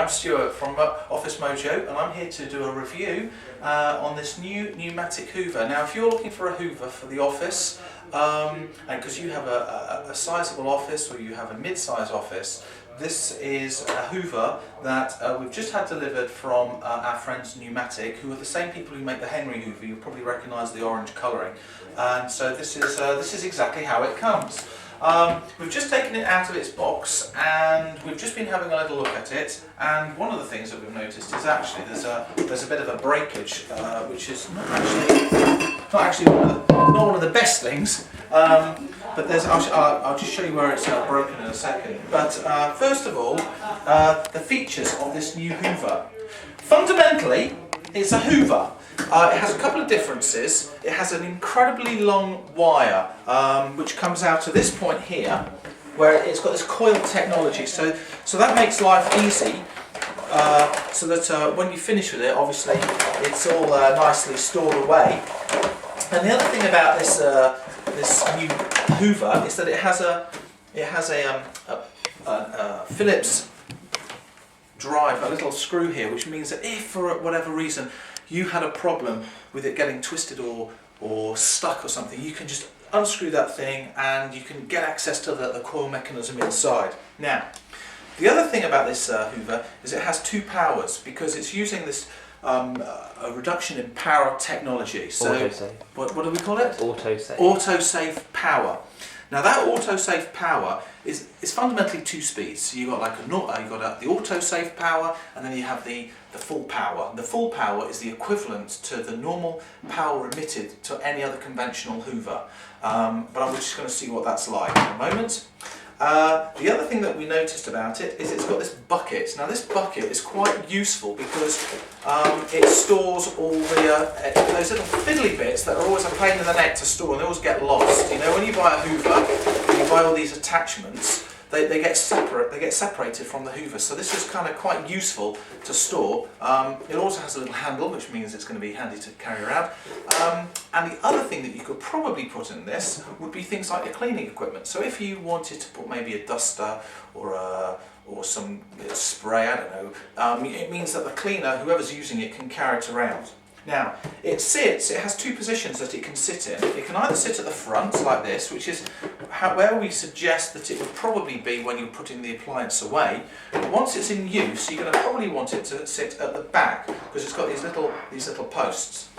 I'm Stuart from Office Mojo, and I'm here to do a review on this new Numatic hoover. Now, if you're looking for a hoover for the office, and because you have a sizable office or you have a mid-size office, this is a hoover that we've just had delivered from our friends Numatic, who are the same people who make the Henry hoover. You'll probably recognise the orange colouring, and so this is exactly how it comes. We've just taken it out of its box and we've just been having a little look at it, and one of the things that we've noticed is actually there's a bit of a breakage, which is not one of the best things, but I'll just show you where it's broken in a second. But first of all, the features of this new hoover. Fundamentally, it's a hoover. It has a couple of differences. It has an incredibly long wire which comes out to this point here, where it's got this coil technology. So that makes life easy, so that when you finish with it, obviously it's all nicely stored away. And the other thing about this new hoover is that it has a Phillips drive, a little screw here, which means that if for whatever reason you had a problem with it getting twisted or stuck or something, you can just unscrew that thing and you can get access to the coil mechanism inside. Now, the other thing about this hoover is it has two powers, because it's using this a reduction in power technology. So autosave. What do we call it? Autosave. Autosave power. Now that autosave power is fundamentally two speeds. So you've got the autosave power, and then you have the full power. And the full power is the equivalent to the normal power emitted to any other conventional hoover. But I'm just going to see what that's like in a moment. The other thing that we noticed about it is it's got this bucket. Now this bucket is quite useful because it stores all those little fiddly bits that are always a pain in the neck to store, and they always get lost. You know, when you buy a hoover, you buy all these attachments, they get separated from the hoover. So this is kind of quite useful to store. It also has a little handle, which means it's going to be handy to carry around. And the other thing that you could probably put in this would be things like your cleaning equipment. So if you wanted to put maybe a duster or some spray, I don't know, it means that the cleaner, whoever's using it, can carry it around. Now, it has two positions that it can sit in. It can either sit at the front like this, which is where we suggest that it would probably be when you're putting the appliance away. But once it's in use, you're going to probably want it to sit at the back, because it's got these little posts.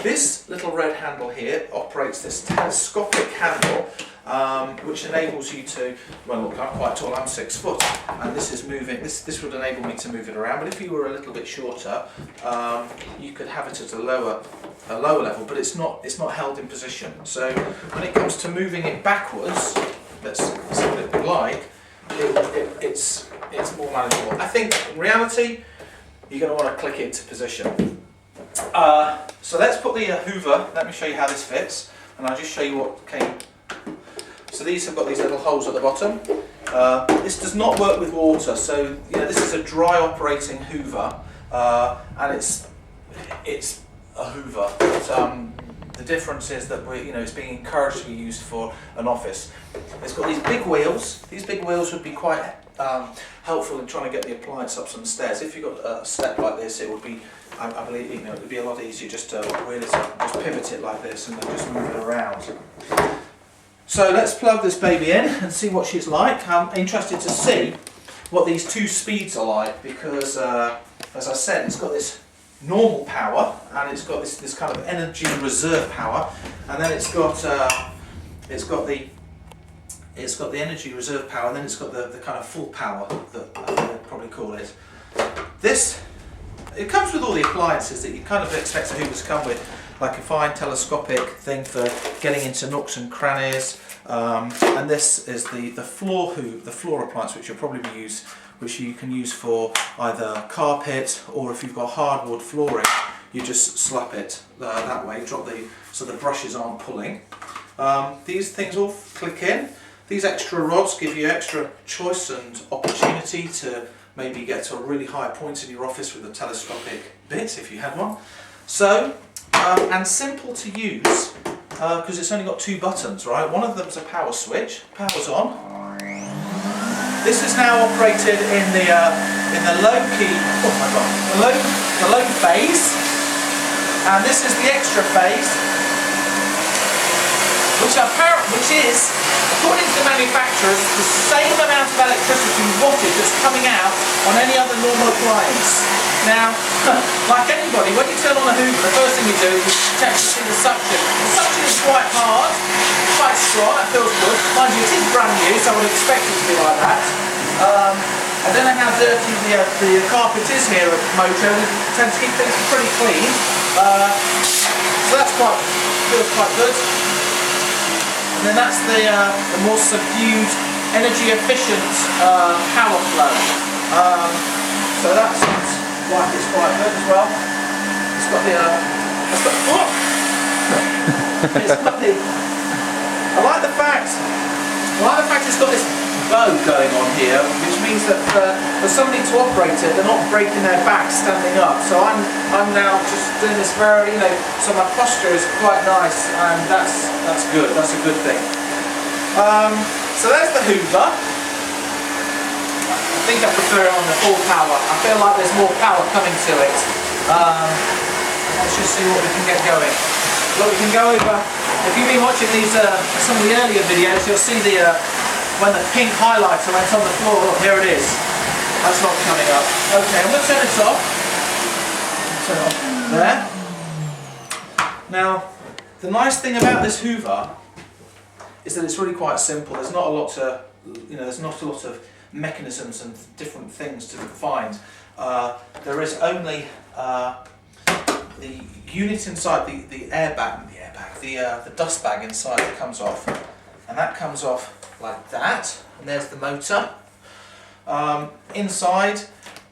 This little red handle here operates this telescopic handle, which enables you to, well look, I'm quite tall, I'm 6 foot, and this is moving, this would enable me to move it around. But if you were a little bit shorter, you could have it at a lower level, but it's not held in position. So when it comes to moving it backwards, let's see what it would like, it's more manageable. I think in reality, you're going to want to click it into position. So let's put the hoover, let me show you how this fits, and I'll just show you what came. So these have got these little holes at the bottom. This does not work with water, so this is a dry operating hoover, and it's a hoover. But, the difference is that it's being encouraged to be used for an office. It's got these big wheels. These big wheels would be quite helpful in trying to get the appliance up some stairs. If you've got a step like this, it would be, I believe, it would be a lot easier just to wheel it up, just pivot it like this, and then just move it around. So let's plug this baby in and see what she's like. I'm interested to see what these two speeds are like, because as I said, it's got this normal power, and it's got this kind of energy reserve power, and then it's got the energy reserve power, and then it's got the kind of full power that I'd probably call it. It comes with all the appliances that you kind of expect a hoover to come with, like a fine telescopic thing for getting into nooks and crannies, and this is the floor appliance, which you'll probably use, which you can use for either carpet, or if you've got hardwood flooring, you just slap it that way, so the brushes aren't pulling. These things all click in. These extra rods give you extra choice and opportunity to maybe get to a really high point in your office with a telescopic bit, if you had one. So, and simple to use, because it's only got two buttons, right? One of them's a power switch, power's on. This is now operated in the in the low key, oh my god, the low phase, and this is the extra phase, which is, according to the manufacturers, the same amount of electricity wattage that's coming out on any other normal appliance. Now, like anybody, when you turn on a hoover, the first thing you do is you check to see the suction. The suction is quite hard, quite strong, it feels good. Mind you, it is brand new, so I would expect it to be like that. I don't know how dirty the carpet is here at Mojo. We tend to keep things pretty clean. So that's feels quite good. And then that's the more subdued, energy efficient power flow. So that's like it's quite good as well. It's got the I like the fact it's got this bow going on here, which means that for somebody to operate it, they're not breaking their back standing up. So I'm now just doing this very, so my posture is quite nice, and that's good. That's a good thing. So there's the hoover. I think I prefer it on the full power. I feel like there's more power coming to it. Let's just see what we can get going. Look, we can go over. If you've been watching these some of the earlier videos, you'll see when the pink highlighter went on the floor. Look, here it is. That's not coming up. Okay, I'm going to turn this off. Turn it off there. Now, the nice thing about this hoover is that it's really quite simple. There's not a lot to, there's not a lot of mechanisms and different things to find. There is only the unit inside, the dust bag inside that comes off, and that comes off like that, and there's the motor. Inside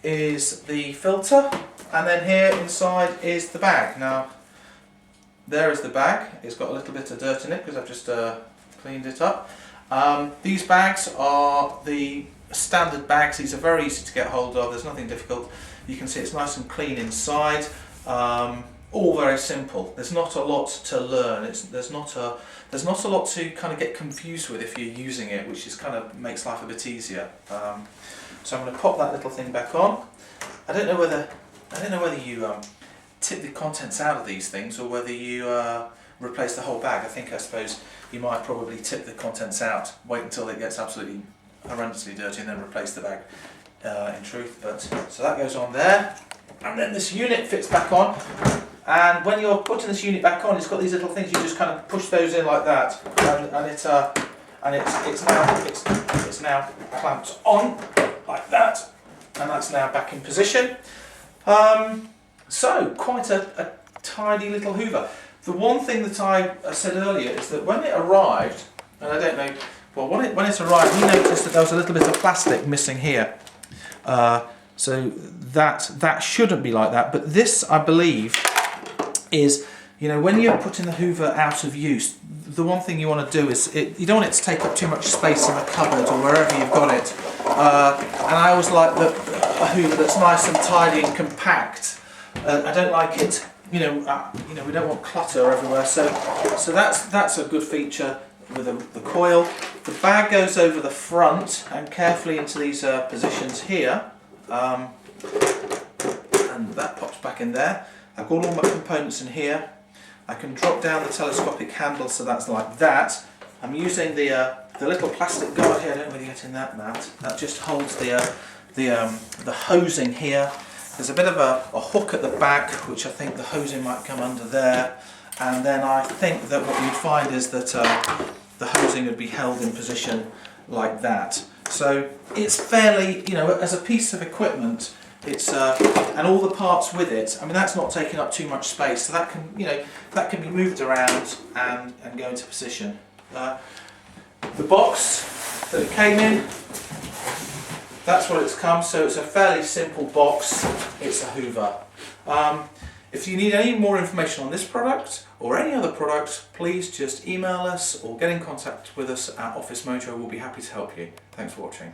is the filter, and then here inside is the bag. Now there is the bag. It's got a little bit of dirt in it because I've just cleaned it up. These bags are the standard bags. These are very easy to get hold of. There's nothing difficult. You can see it's nice and clean inside. All very simple. There's not a lot to learn. There's not a lot to kind of get confused with if you're using it, which is kind of makes life a bit easier. So I'm going to pop that little thing back on. I don't know whether you tip the contents out of these things or whether you replace the whole bag. I suppose you might probably tip the contents out, wait until it gets absolutely horrendously dirty, and then replace the bag. In truth, but so that goes on there, and then this unit fits back on. And when you're putting this unit back on, it's got these little things. You just kind of push those in like that, and it's now clamped on like that, and that's now back in position. So quite a tidy little hoover. The one thing that I said earlier is that when it arrived, and I don't know, well, when it arrived, we noticed that there was a little bit of plastic missing here. So that shouldn't be like that, but this, I believe, is, when you're putting the hoover out of use, the one thing you want to do is, you don't want it to take up too much space in the cupboard or wherever you've got it. And I always like a hoover that's nice and tidy and compact. I don't like it, we don't want clutter everywhere. So that's a good feature with the coil. The bag goes over the front and carefully into these positions here, and that pops back in there. I've got all my components in here. I can drop down the telescopic handle, so that's like that. I'm using the little plastic guard here. I don't know whether you're getting that, Matt. That just holds the hosing here. There's a bit of a hook at the back, which I think the hosing might come under there. And then I think that what you'd find is that the hosing would be held in position like that. So it's fairly, as a piece of equipment, it's and all the parts with it. I mean, that's not taking up too much space, so that can be moved around and go into position. The box that it came in, that's what it's come. So it's a fairly simple box. It's a hoover. If you need any more information on this product or any other product, please just email us or get in contact with us at Office Mojo. We'll be happy to help you. Thanks for watching.